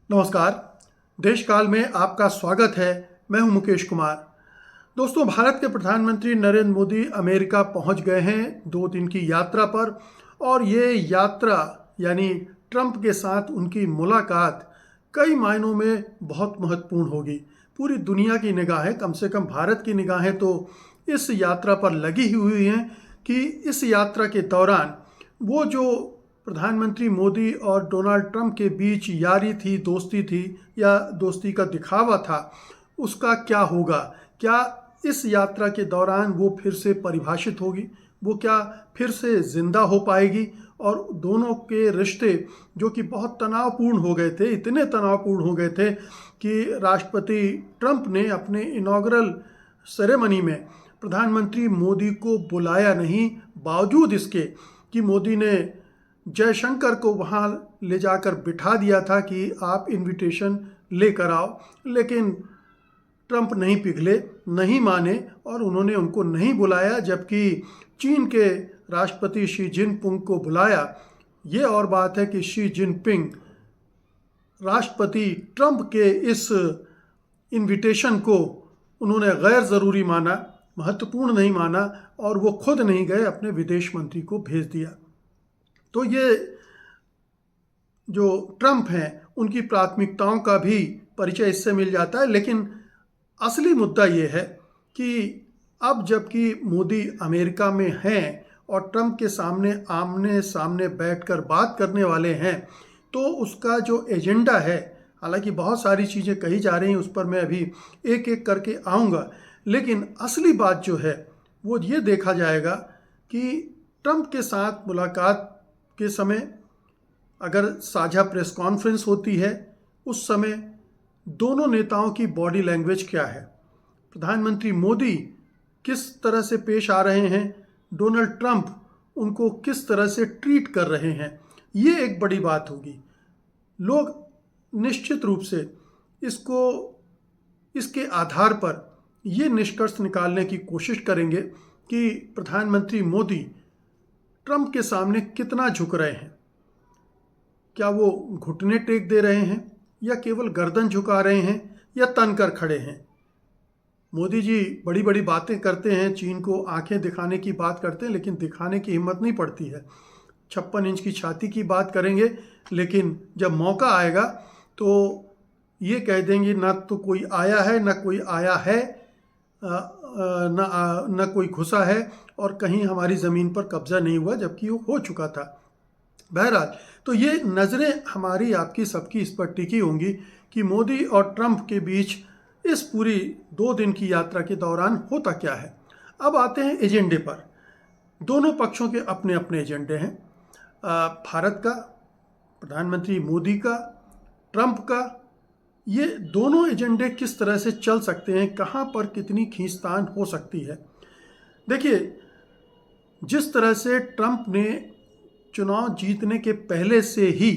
नमस्कार। देश काल में आपका स्वागत है। मैं हूं मुकेश कुमार। दोस्तों, भारत के प्रधानमंत्री नरेंद्र मोदी अमेरिका पहुंच गए हैं 2 दिन की यात्रा पर। और ये यात्रा यानी ट्रंप के साथ उनकी मुलाकात कई मायनों में बहुत महत्वपूर्ण होगी। पूरी दुनिया की निगाहें, कम से कम भारत की निगाहें तो इस यात्रा पर लगी हुई हैं कि इस यात्रा के दौरान वो जो प्रधानमंत्री मोदी और डोनाल्ड ट्रंप के बीच यारी थी, दोस्ती थी या दोस्ती का दिखावा था, उसका क्या होगा। क्या इस यात्रा के दौरान वो फिर से परिभाषित होगी, वो क्या फिर से जिंदा हो पाएगी। और दोनों के रिश्ते जो कि बहुत तनावपूर्ण हो गए थे, इतने तनावपूर्ण हो गए थे कि राष्ट्रपति ट्रंप ने अपने इनॉग्रल सेरेमनी में प्रधानमंत्री मोदी को बुलाया नहीं, बावजूद इसके कि मोदी ने जयशंकर को वहाँ ले जाकर बिठा दिया था कि आप इनविटेशन लेकर आओ। लेकिन ट्रंप नहीं पिघले, नहीं माने और उन्होंने उनको नहीं बुलाया, जबकि चीन के राष्ट्रपति शी जिनपिंग को बुलाया। ये और बात है कि शी जिनपिंग राष्ट्रपति ट्रंप के इस इनविटेशन को उन्होंने गैर ज़रूरी माना, महत्वपूर्ण नहीं माना और वो खुद नहीं गए, अपने विदेश मंत्री को भेज दिया। तो ये जो ट्रंप हैं उनकी प्राथमिकताओं का भी परिचय इससे मिल जाता है। लेकिन असली मुद्दा ये है कि अब जबकि मोदी अमेरिका में हैं और ट्रंप के सामने आमने सामने बैठकर बात करने वाले हैं, तो उसका जो एजेंडा है, हालांकि बहुत सारी चीज़ें कही जा रही हैं, उस पर मैं अभी एक एक करके आऊँगा। लेकिन असली बात जो है वो ये देखा जाएगा कि ट्रंप के साथ मुलाकात के समय अगर साझा प्रेस कॉन्फ्रेंस होती है, उस समय दोनों नेताओं की बॉडी लैंग्वेज क्या है, प्रधानमंत्री मोदी किस तरह से पेश आ रहे हैं, डोनाल्ड ट्रंप उनको किस तरह से ट्रीट कर रहे हैं, ये एक बड़ी बात होगी। लोग निश्चित रूप से इसके आधार पर ये निष्कर्ष निकालने की कोशिश करेंगे कि प्रधानमंत्री मोदी ट्रंप के सामने कितना झुक रहे हैं। क्या वो घुटने टेक दे रहे हैं या केवल गर्दन झुका रहे हैं या तन कर खड़े हैं। मोदी जी बड़ी बड़ी बातें करते हैं, चीन को आंखें दिखाने की बात करते हैं, लेकिन दिखाने की हिम्मत नहीं पड़ती है। 56 इंच की छाती की बात करेंगे, लेकिन जब मौका आएगा तो ये कह देंगे ना तो कोई आया है, ना कोई आया है, ना कोई घुसा है और कहीं हमारी ज़मीन पर कब्जा नहीं हुआ, जबकि वो हो चुका था। बहरहाल, तो ये नज़रें हमारी आपकी सबकी इस पर टिकी होंगी कि मोदी और ट्रंप के बीच इस पूरी 2 दिन की यात्रा के दौरान होता क्या है। अब आते हैं एजेंडे पर। दोनों पक्षों के अपने अपने एजेंडे हैं। भारत का, प्रधानमंत्री मोदी का, ट्रंप का, ये दोनों एजेंडे किस तरह से चल सकते हैं, कहाँ पर कितनी खींचतान हो सकती है। देखिए, जिस तरह से ट्रंप ने चुनाव जीतने के पहले से ही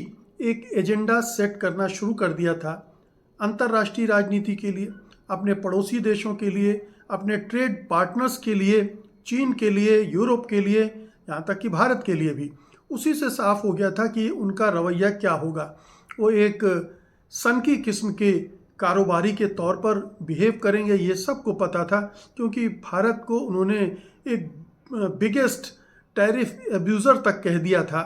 एक एजेंडा सेट करना शुरू कर दिया था, अंतर्राष्ट्रीय राजनीति के लिए, अपने पड़ोसी देशों के लिए, अपने ट्रेड पार्टनर्स के लिए, चीन के लिए, यूरोप के लिए, यहाँ तक कि भारत के लिए भी, उसी से साफ हो गया था कि उनका रवैया क्या होगा। वो एक सनकी किस्म के कारोबारी के तौर पर बिहेव करेंगे, ये सबको पता था, क्योंकि भारत को उन्होंने एक बिगेस्ट टैरिफ अब्यूज़र तक कह दिया था।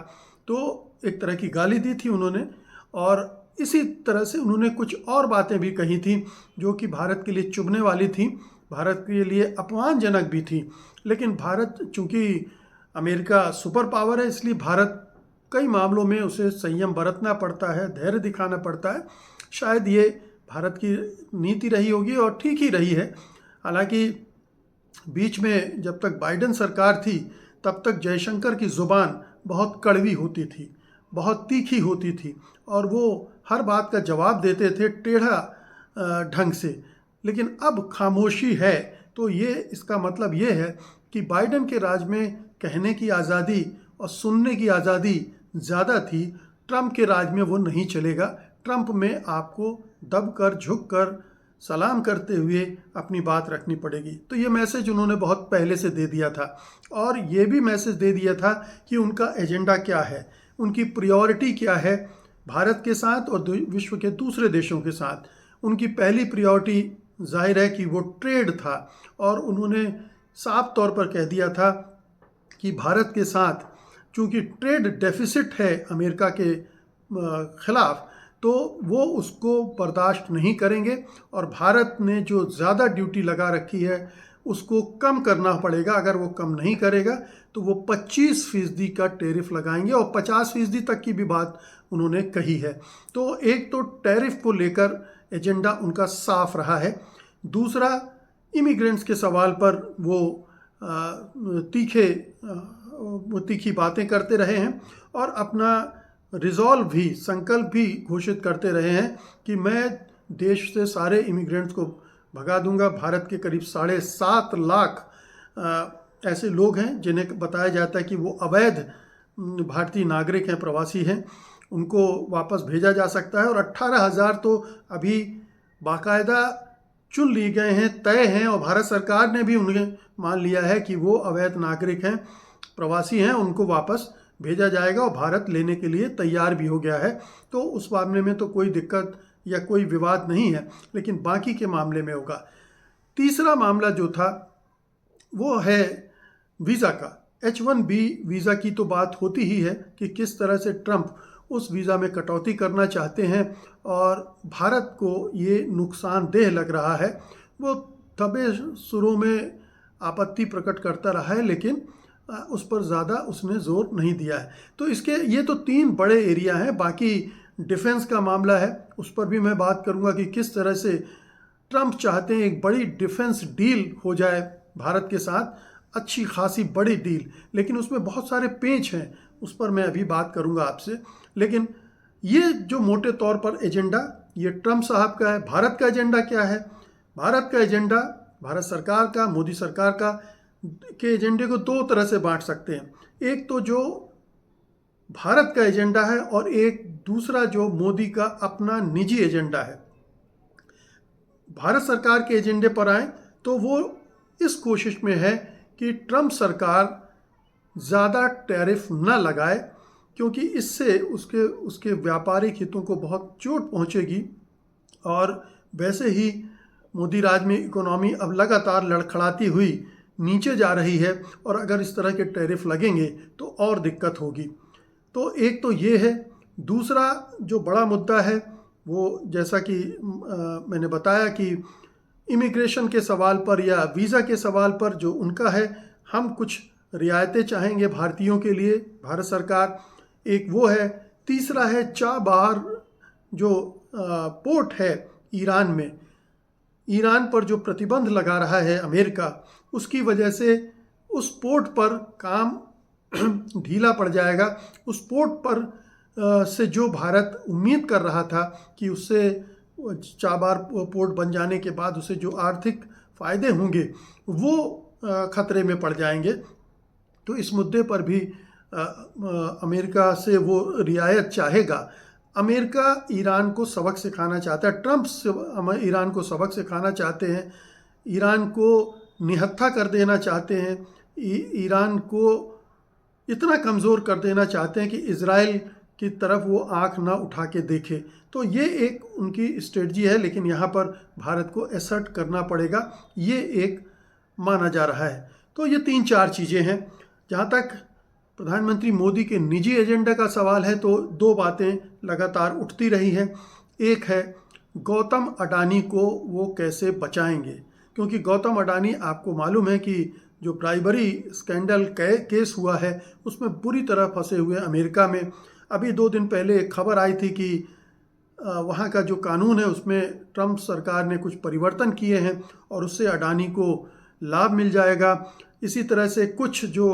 तो एक तरह की गाली दी थी उन्होंने, और इसी तरह से उन्होंने कुछ और बातें भी कही थी जो कि भारत के लिए चुभने वाली थी, भारत के लिए अपमानजनक भी थी। लेकिन भारत, चूँकि अमेरिका सुपर पावर है, इसलिए भारत कई मामलों में उसे संयम बरतना पड़ता है, धैर्य दिखाना पड़ता है। शायद ये भारत की नीति रही होगी और ठीक ही रही है। हालांकि बीच में जब तक बाइडेन सरकार थी, तब तक जयशंकर की ज़ुबान बहुत कड़वी होती थी, बहुत तीखी होती थी और वो हर बात का जवाब देते थे टेढ़ा ढंग से। लेकिन अब खामोशी है, तो ये इसका मतलब ये है कि बाइडेन के राज में कहने की आज़ादी और सुनने की आज़ादी ज़्यादा थी। ट्रंप के राज में वो नहीं चलेगा। ट्रंप में आपको दबकर, झुककर, सलाम करते हुए अपनी बात रखनी पड़ेगी। तो ये मैसेज उन्होंने बहुत पहले से दे दिया था और ये भी मैसेज दे दिया था कि उनका एजेंडा क्या है, उनकी प्रायोरिटी क्या है, भारत के साथ और विश्व के दूसरे देशों के साथ उनकी पहली प्रायोरिटी जाहिर है कि वो ट्रेड था, और उन्होंने साफ तौर पर कह दिया था कि भारत के साथ चूंकि ट्रेड डेफिसिट है अमेरिका के खिलाफ, तो वो उसको बर्दाश्त नहीं करेंगे और भारत ने जो ज़्यादा ड्यूटी लगा रखी है उसको कम करना पड़ेगा। अगर वो कम नहीं करेगा तो वो 25% का टैरिफ लगाएंगे, और 50% तक की भी बात उन्होंने कही है। तो एक तो टैरिफ को लेकर एजेंडा उनका साफ रहा है। दूसरा, इमिग्रेंट्स के सवाल पर वो तीखी बातें करते रहे हैं और अपना रिजॉल्व भी, संकल्प भी घोषित करते रहे हैं कि मैं देश से सारे इमिग्रेंट्स को भगा दूंगा। भारत के करीब 7.5 लाख ऐसे लोग हैं जिन्हें बताया जाता है कि वो अवैध भारतीय नागरिक हैं, प्रवासी हैं, उनको वापस भेजा जा सकता है। और 18,000 तो अभी बाकायदा चुन लिए गए हैं, तय हैं, और भारत सरकार ने भी उन्हें मान लिया है कि वो अवैध नागरिक हैं, प्रवासी हैं, उनको वापस भेजा जाएगा और भारत लेने के लिए तैयार भी हो गया है। तो उस मामले में तो कोई दिक्कत या कोई विवाद नहीं है, लेकिन बाकी के मामले में होगा। तीसरा मामला जो था वो है वीज़ा का। H1B वीज़ा की तो बात होती ही है कि किस तरह से ट्रंप उस वीज़ा में कटौती करना चाहते हैं और भारत को ये नुकसानदेह लग रहा है। वो दबे सुरों में आपत्ति प्रकट करता रहा है, लेकिन उस पर ज़्यादा उसने जोर नहीं दिया है। तो ये तो 3 बड़े एरिया हैं। बाकी डिफेंस का मामला है, उस पर भी मैं बात करूंगा कि किस तरह से ट्रंप चाहते हैं एक बड़ी डिफेंस डील हो जाए भारत के साथ, अच्छी खासी बड़ी डील, लेकिन उसमें बहुत सारे पेंच हैं, उस पर मैं अभी बात करूंगा आपसे। लेकिन ये जो मोटे तौर पर एजेंडा ये ट्रंप साहब का है। भारत का एजेंडा क्या है? भारत का एजेंडा, भारत सरकार का, मोदी सरकार का के एजेंडे को 2 तरह से बांट सकते हैं। एक तो जो भारत का एजेंडा है और एक दूसरा जो मोदी का अपना निजी एजेंडा है। भारत सरकार के एजेंडे पर आए तो वो इस कोशिश में है कि ट्रंप सरकार ज़्यादा टैरिफ न लगाए, क्योंकि इससे उसके व्यापारिक हितों को बहुत चोट पहुंचेगी। और वैसे ही मोदी राज में इकोनॉमी अब लगातार लड़खड़ाती हुई नीचे जा रही है, और अगर इस तरह के टैरिफ लगेंगे तो और दिक्कत होगी। तो एक तो ये है। दूसरा जो बड़ा मुद्दा है वो, जैसा कि मैंने बताया कि इमिग्रेशन के सवाल पर या वीज़ा के सवाल पर जो उनका है, हम कुछ रियायतें चाहेंगे भारतीयों के लिए, भारत सरकार, एक वो है। तीसरा है चाबहार जो पोर्ट है ईरान में, ईरान पर जो प्रतिबंध लगा रहा है अमेरिका, उसकी वजह से उस पोर्ट पर काम ढीला पड़ जाएगा। उस पोर्ट पर से जो भारत उम्मीद कर रहा था कि उससे चाबहार पोर्ट बन जाने के बाद उसे जो आर्थिक फ़ायदे होंगे वो खतरे में पड़ जाएंगे। तो इस मुद्दे पर भी अमेरिका से वो रियायत चाहेगा। अमेरिका ईरान को सबक सिखाना चाहता है, ट्रंप ईरान को सबक सिखाना चाहते हैं, ईरान को निहत्था कर देना चाहते हैं, ईरान को इतना कमज़ोर कर देना चाहते हैं कि इज़राइल की तरफ वो आंख ना उठा के देखे। तो ये एक उनकी स्ट्रेटजी है, लेकिन यहाँ पर भारत को एसर्ट करना पड़ेगा, ये एक माना जा रहा है। तो ये 3-4 चीज़ें हैं। जहाँ तक प्रधानमंत्री मोदी के निजी एजेंडा का सवाल है तो 2 बातें लगातार उठती रही हैं। एक है गौतम अडानी को वो कैसे बचाएंगे, क्योंकि गौतम अडानी, आपको मालूम है कि जो ब्राइबरी स्कैंडल केस हुआ है उसमें बुरी तरह फंसे हुए अमेरिका में। अभी 2 दिन पहले एक खबर आई थी कि वहाँ का जो कानून है उसमें ट्रंप सरकार ने कुछ परिवर्तन किए हैं और उससे अडानी को लाभ मिल जाएगा। इसी तरह से कुछ जो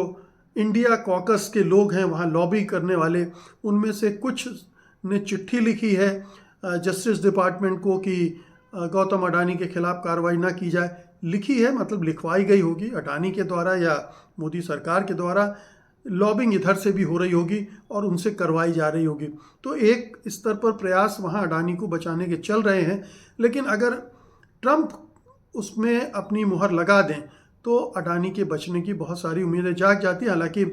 इंडिया कॉकस के लोग हैं वहाँ लॉबी करने वाले, उनमें से कुछ ने चिट्ठी लिखी है जस्टिस डिपार्टमेंट को कि गौतम अडानी के खिलाफ कार्रवाई ना की जाए। लिखी है मतलब लिखवाई गई होगी अडानी के द्वारा या मोदी सरकार के द्वारा, लॉबिंग इधर से भी हो रही होगी और उनसे करवाई जा रही होगी। तो एक स्तर पर प्रयास वहाँ अडानी को बचाने के चल रहे हैं। लेकिन अगर ट्रंप उसमें अपनी मुहर लगा दें तो अडानी के बचने की बहुत सारी उम्मीदें जाग जाती हैं। हालांकि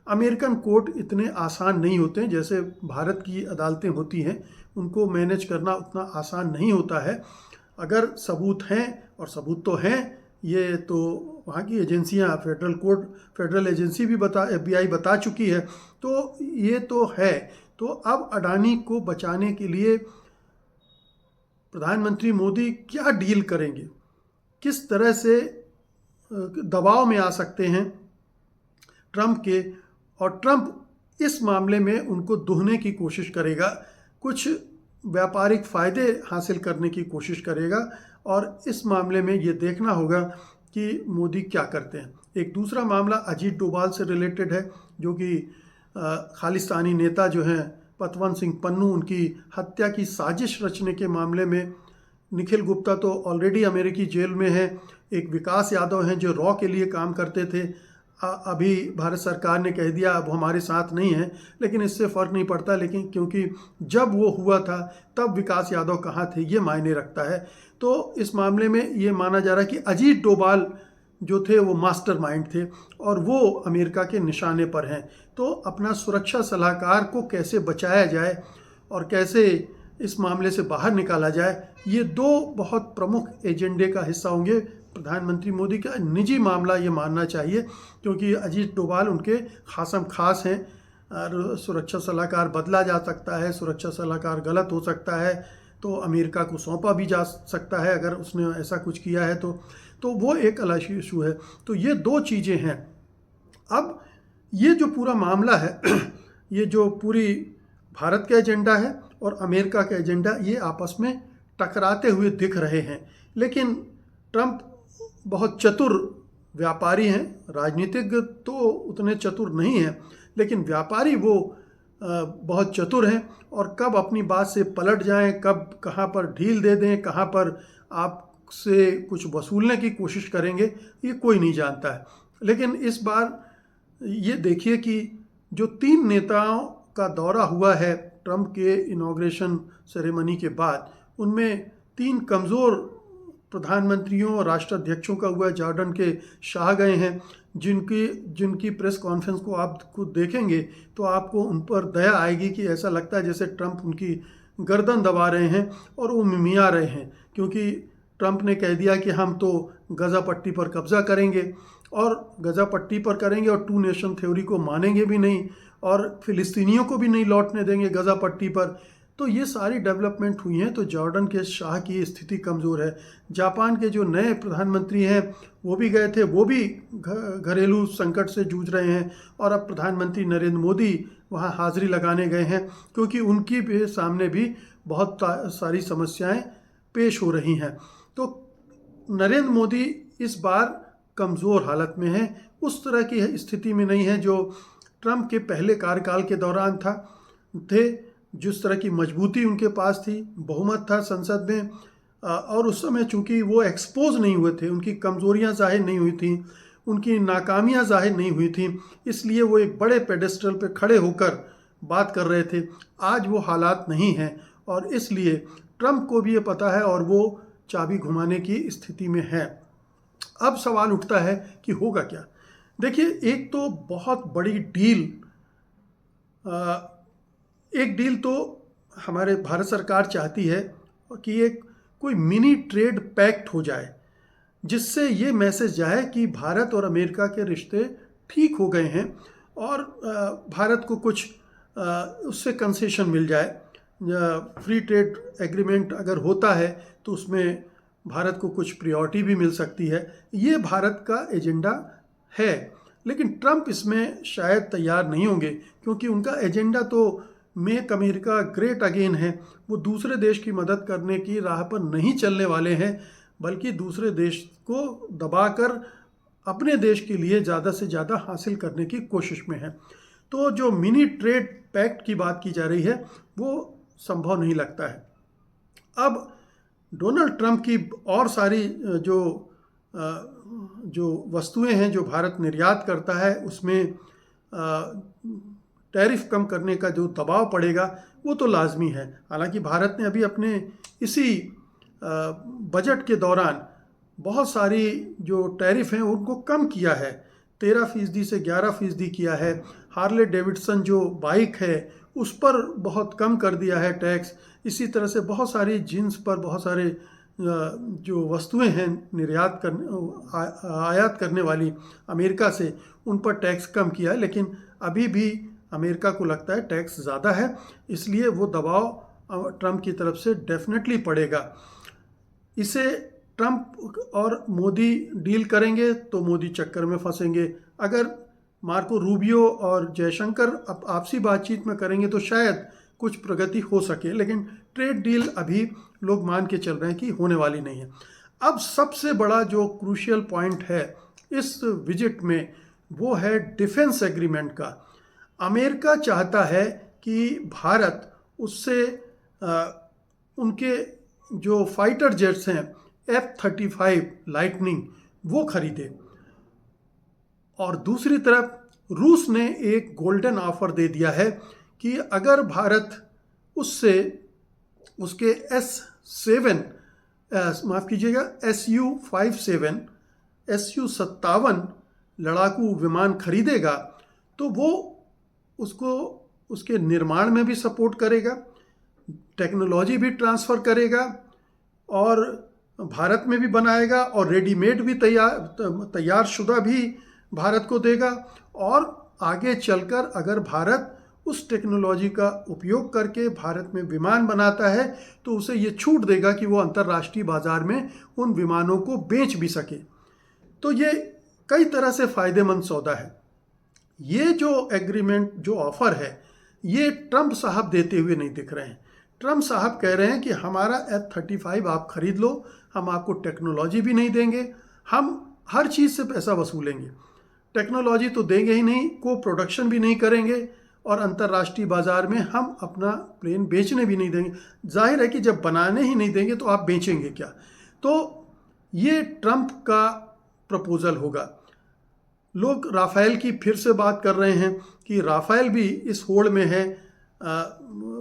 अमेरिकन कोर्ट इतने आसान नहीं होते हैं जैसे भारत की अदालतें होती हैं, उनको मैनेज करना उतना आसान नहीं होता है। अगर सबूत हैं, और सबूत तो हैं, ये तो वहाँ की एजेंसियाँ, फेडरल कोर्ट, फेडरल एजेंसी भी FBI बता चुकी है, तो ये तो है। तो अब अडानी को बचाने के लिए प्रधानमंत्री मोदी क्या डील करेंगे, किस तरह से दबाव में आ सकते हैं ट्रंप के, और ट्रंप इस मामले में उनको दुहने की कोशिश करेगा, कुछ व्यापारिक फ़ायदे हासिल करने की कोशिश करेगा, और इस मामले में ये देखना होगा कि मोदी क्या करते हैं। एक दूसरा मामला अजीत डोभाल से रिलेटेड है, जो कि खालिस्तानी नेता जो हैं पतवंत सिंह पन्नू, उनकी हत्या की साजिश रचने के मामले में। निखिल गुप्ता तो ऑलरेडी अमेरिकी जेल में है। एक विकास यादव हैं जो रॉ के लिए काम करते थे, अभी भारत सरकार ने कह दिया अब हमारे साथ नहीं है, लेकिन इससे फ़र्क नहीं पड़ता, लेकिन क्योंकि जब वो हुआ था तब विकास यादव कहाँ थे ये मायने रखता है। तो इस मामले में ये माना जा रहा है कि अजीत डोभाल जो थे वो मास्टरमाइंड थे और वो अमेरिका के निशाने पर हैं। तो अपना सुरक्षा सलाहकार को कैसे बचाया जाए और कैसे इस मामले से बाहर निकाला जाए, ये दो बहुत प्रमुख एजेंडे का हिस्सा होंगे। प्रधानमंत्री मोदी का निजी मामला ये मानना चाहिए, क्योंकि अजीत डोभाल उनके खासम खास हैं, और सुरक्षा सलाहकार बदला जा सकता है, सुरक्षा सलाहकार गलत हो सकता है, तो अमेरिका को सौंपा भी जा सकता है अगर उसने ऐसा कुछ किया है तो वो एक अलग इशू है। तो ये दो चीज़ें हैं। अब ये जो पूरा मामला है ये जो पूरी भारत का एजेंडा है और अमेरिका का एजेंडा, ये आपस में टकराते हुए दिख रहे हैं। लेकिन ट्रंप बहुत चतुर व्यापारी हैं, राजनीतिज्ञ तो उतने चतुर नहीं हैं, लेकिन व्यापारी वो बहुत चतुर हैं, और कब अपनी बात से पलट जाएं, कब कहाँ पर ढील दे दें, कहाँ पर आपसे कुछ वसूलने की कोशिश करेंगे, ये कोई नहीं जानता है। लेकिन इस बार ये देखिए कि जो 3 नेताओं का दौरा हुआ है ट्रंप के इनॉग्रेशन सेरेमनी के बाद, उनमें 3 कमज़ोर प्रधानमंत्रियों और राष्ट्राध्यक्षों का हुआ। जॉर्डन के शाह गए हैं, जिनकी प्रेस कॉन्फ्रेंस को आप खुद देखेंगे तो आपको उन पर दया आएगी कि ऐसा लगता है जैसे ट्रंप उनकी गर्दन दबा रहे हैं और वो मिमिया रहे हैं, क्योंकि ट्रंप ने कह दिया कि हम तो गज़ा पट्टी पर कब्ज़ा करेंगे, और गज़ा पट्टी पर करेंगे और 2 नेशन थ्योरी को मानेंगे भी नहीं, और फिलिस्तीनियों को भी नहीं लौटने देंगे गज़ा पट्टी पर। तो ये सारी डेवलपमेंट हुई हैं। तो जॉर्डन के शाह की स्थिति कमज़ोर है। जापान के जो नए प्रधानमंत्री हैं वो भी गए थे, वो भी घरेलू संकट से जूझ रहे हैं, और अब प्रधानमंत्री नरेंद्र मोदी वहाँ हाज़िरी लगाने गए हैं, क्योंकि उनकी भी सामने भी बहुत सारी समस्याएं पेश हो रही हैं। तो नरेंद्र मोदी इस बार कमज़ोर हालत में हैं, उस तरह की स्थिति में नहीं है जो ट्रंप के पहले कार्यकाल के दौरान थे। जिस तरह की मजबूती उनके पास थी, बहुमत था संसद में, और उस समय चूंकि वो एक्सपोज नहीं हुए थे, उनकी कमज़ोरियां जाहिर नहीं हुई थी, उनकी नाकामियां जाहिर नहीं हुई थी, इसलिए वो एक बड़े पेडेस्टल पे खड़े होकर बात कर रहे थे। आज वो हालात नहीं हैं, और इसलिए ट्रंप को भी ये पता है और वो चाबी घुमाने की स्थिति में है। अब सवाल उठता है कि होगा क्या। देखिए, एक तो बहुत बड़ी डील, एक डील तो हमारे भारत सरकार चाहती है कि एक कोई मिनी ट्रेड पैक्ट हो जाए, जिससे ये मैसेज जाए कि भारत और अमेरिका के रिश्ते ठीक हो गए हैं, और भारत को कुछ उससे कंसेशन मिल जाए। फ्री ट्रेड एग्रीमेंट अगर होता है तो उसमें भारत को कुछ प्रायोरिटी भी मिल सकती है। ये भारत का एजेंडा है, लेकिन ट्रंप इसमें शायद तैयार नहीं होंगे, क्योंकि उनका एजेंडा तो मेक अमेरिका ग्रेट अगेन है। वो दूसरे देश की मदद करने की राह पर नहीं चलने वाले हैं, बल्कि दूसरे देश को दबाकर अपने देश के लिए ज़्यादा से ज़्यादा हासिल करने की कोशिश में है। तो जो मिनी ट्रेड पैक्ट की बात की जा रही है वो संभव नहीं लगता है। अब डोनाल्ड ट्रंप की और सारी जो वस्तुएं हैं जो भारत निर्यात करता है, उसमें टैरिफ कम करने का जो दबाव पड़ेगा वो तो लाजमी है। हालांकि भारत ने अभी अपने इसी बजट के दौरान बहुत सारी जो टैरिफ हैं उनको कम किया है, 13% से 11% किया है। हार्ले डेविडसन जो बाइक है उस पर बहुत कम कर दिया है टैक्स। इसी तरह से बहुत सारी जीन्स पर, बहुत सारे जो वस्तुएं हैं निर्यात करने आयात करने वाली अमेरिका से, उन पर टैक्स कम किया है। लेकिन अभी भी अमेरिका को लगता है टैक्स ज़्यादा है, इसलिए वो दबाव ट्रंप की तरफ से डेफिनेटली पड़ेगा। इसे ट्रंप और मोदी डील करेंगे तो मोदी चक्कर में फंसेंगे। अगर मार्को रूबियो और जयशंकर आपसी बातचीत में करेंगे तो शायद कुछ प्रगति हो सके, लेकिन ट्रेड डील अभी लोग मान के चल रहे हैं कि होने वाली नहीं है। अब सबसे बड़ा जो क्रूशियल पॉइंट है इस विजिट में वो है डिफेंस एग्रीमेंट का। अमेरिका चाहता है कि भारत उससे उनके जो फाइटर जेट्स हैं F-35 लाइटनिंग वो खरीदे, और दूसरी तरफ रूस ने एक गोल्डन ऑफर दे दिया है कि अगर भारत उससे उसके Su-57 Su-57 लड़ाकू विमान खरीदेगा तो वो उसको उसके निर्माण में भी सपोर्ट करेगा, टेक्नोलॉजी भी ट्रांसफ़र करेगा और भारत में भी बनाएगा, और रेडीमेड भी तैयार शुदा भी भारत को देगा। और आगे चलकर अगर भारत उस टेक्नोलॉजी का उपयोग करके भारत में विमान बनाता है तो उसे ये छूट देगा कि वो अंतर्राष्ट्रीय बाजार में उन विमानों को बेच भी सके। तो ये कई तरह से फ़ायदेमंद सौदा है। ये जो एग्रीमेंट, जो ऑफ़र है, ये ट्रंप साहब देते हुए नहीं दिख रहे हैं। ट्रंप साहब कह रहे हैं कि हमारा F-35 आप खरीद लो, हम आपको टेक्नोलॉजी भी नहीं देंगे, हम हर चीज़ से पैसा वसूलेंगे, टेक्नोलॉजी तो देंगे ही नहीं, को प्रोडक्शन भी नहीं करेंगे, और अंतर्राष्ट्रीय बाज़ार में हम अपना प्लेन बेचने भी नहीं देंगे। जाहिर है कि जब बनाने ही नहीं देंगे तो आप बेचेंगे क्या। तो ये ट्रंप का प्रपोज़ल होगा। लोग राफ़ेल की फिर से बात कर रहे हैं कि राफ़ेल भी इस होड़ में है,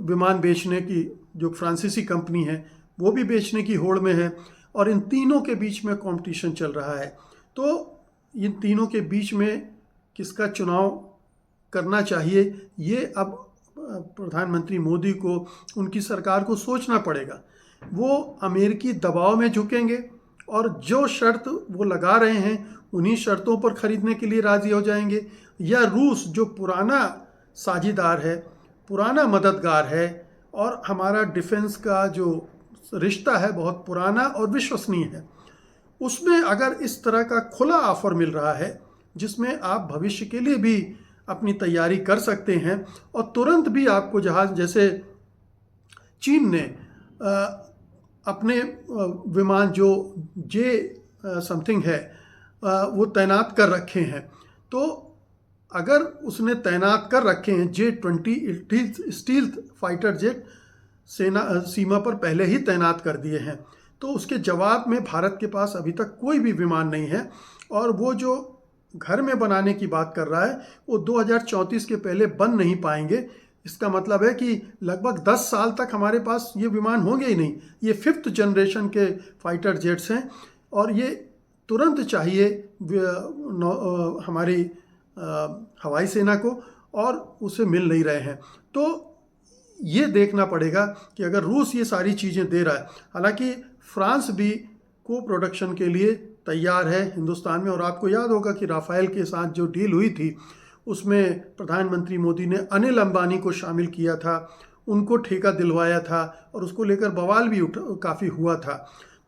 विमान बेचने की, जो फ्रांसीसी कंपनी है वो भी बेचने की होड़ में है, और इन तीनों के बीच में कंपटीशन चल रहा है। तो इन तीनों के बीच में किसका चुनाव करना चाहिए, ये अब प्रधानमंत्री मोदी को, उनकी सरकार को सोचना पड़ेगा। वो अमेरिकी दबाव में झुकेंगे और जो शर्त वो लगा रहे हैं उन्हीं शर्तों पर खरीदने के लिए राज़ी हो जाएंगे, या रूस जो पुराना साझीदार है, पुराना मददगार है, और हमारा डिफेंस का जो रिश्ता है बहुत पुराना और विश्वसनीय है, उसमें अगर इस तरह का खुला ऑफर मिल रहा है जिसमें आप भविष्य के लिए भी अपनी तैयारी कर सकते हैं और तुरंत भी आपको जहाज़, जैसे चीन ने अपने विमान जो जे समथिंग है वो तैनात कर रखे हैं, तो अगर उसने तैनात कर रखे हैं J-20 स्टील्थ फाइटर जेट सीमा पर पहले ही तैनात कर दिए हैं, तो उसके जवाब में भारत के पास अभी तक कोई भी विमान नहीं है, और वो जो घर में बनाने की बात कर रहा है वो 2034 के पहले बन नहीं पाएंगे। इसका मतलब है कि लगभग 10 साल तक हमारे पास ये विमान होंगे ही नहीं। ये 5th जनरेशन के फाइटर जेट्स हैं और ये तुरंत चाहिए हमारी हवाई सेना को, और उसे मिल नहीं रहे हैं। तो ये देखना पड़ेगा कि अगर रूस ये सारी चीज़ें दे रहा है, हालांकि फ्रांस भी को प्रोडक्शन के लिए तैयार है हिंदुस्तान में। और आपको याद होगा कि राफ़ेल के साथ जो डील हुई थी उसमें प्रधानमंत्री मोदी ने अनिल अंबानी को शामिल किया था, उनको ठेका दिलवाया था, और उसको लेकर बवाल भी काफ़ी हुआ था।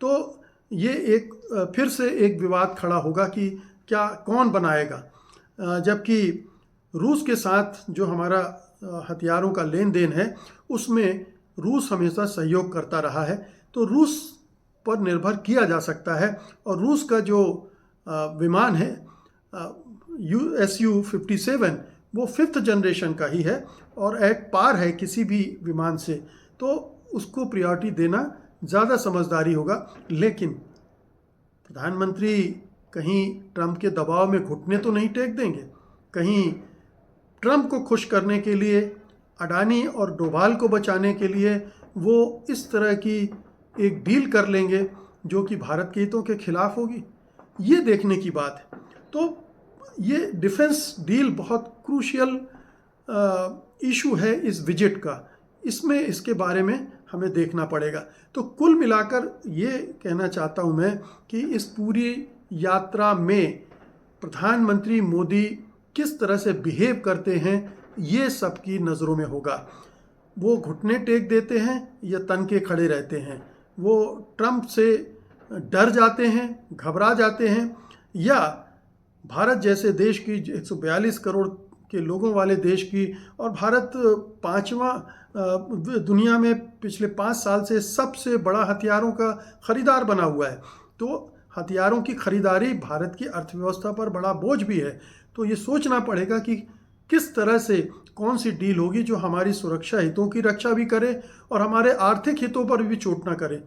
तो ये एक फिर से एक विवाद खड़ा होगा कि क्या कौन बनाएगा, जबकि रूस के साथ जो हमारा हथियारों का लेन देन है उसमें रूस हमेशा सहयोग करता रहा है, तो रूस पर निर्भर किया जा सकता है। और रूस का जो विमान है Su-57 वो 5th जनरेशन का ही है और एट पार है किसी भी विमान से, तो उसको प्रायोरिटी देना ज़्यादा समझदारी होगा। लेकिन प्रधानमंत्री कहीं ट्रंप के दबाव में घुटने तो नहीं टेक देंगे, कहीं ट्रंप को खुश करने के लिए, अडानी और डोभाल को बचाने के लिए वो इस तरह की एक डील कर लेंगे जो कि भारत के हितों के खिलाफ होगी, ये देखने की बात है। तो ये डिफेंस डील बहुत क्रूशियल इशू है इस विजिट का, इसमें इसके बारे में हमें देखना पड़ेगा। तो कुल मिलाकर ये कहना चाहता हूँ मैं कि इस पूरी यात्रा में प्रधानमंत्री मोदी किस तरह से बिहेव करते हैं ये सबकी नज़रों में होगा। वो घुटने टेक देते हैं या तन के खड़े रहते हैं, वो ट्रंप से डर जाते हैं, घबरा जाते हैं, या भारत जैसे देश की 142 करोड़ के लोगों वाले देश की, और भारत पांचवा दुनिया में पिछले 5 साल से सबसे बड़ा हथियारों का खरीदार बना हुआ है। तो हथियारों की खरीदारी भारत की अर्थव्यवस्था पर बड़ा बोझ भी है। तो ये सोचना पड़ेगा कि किस तरह से कौन सी डील होगी जो हमारी सुरक्षा हितों की रक्षा भी करे और हमारे आर्थिक हितों पर भी चोट ना करे।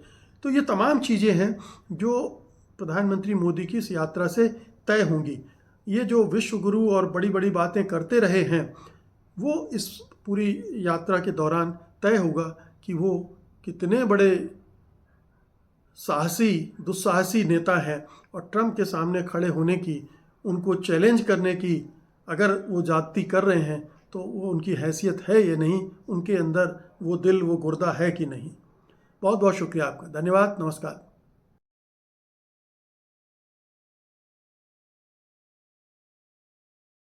तो ये तमाम चीज़ें हैं जो प्रधानमंत्री मोदी की इस यात्रा से तय होंगी। ये जो विश्व गुरु और बड़ी बड़ी बातें करते रहे हैं वो इस पूरी यात्रा के दौरान तय होगा कि वो कितने बड़े साहसी दुस्साहसी नेता हैं, और ट्रंप के सामने खड़े होने की, उनको चैलेंज करने की अगर वो जाति कर रहे हैं तो वो उनकी हैसियत है या नहीं, उनके अंदर वो दिल वो गुर्दा है कि नहीं। बहुत बहुत शुक्रिया आपका, धन्यवाद, नमस्कार।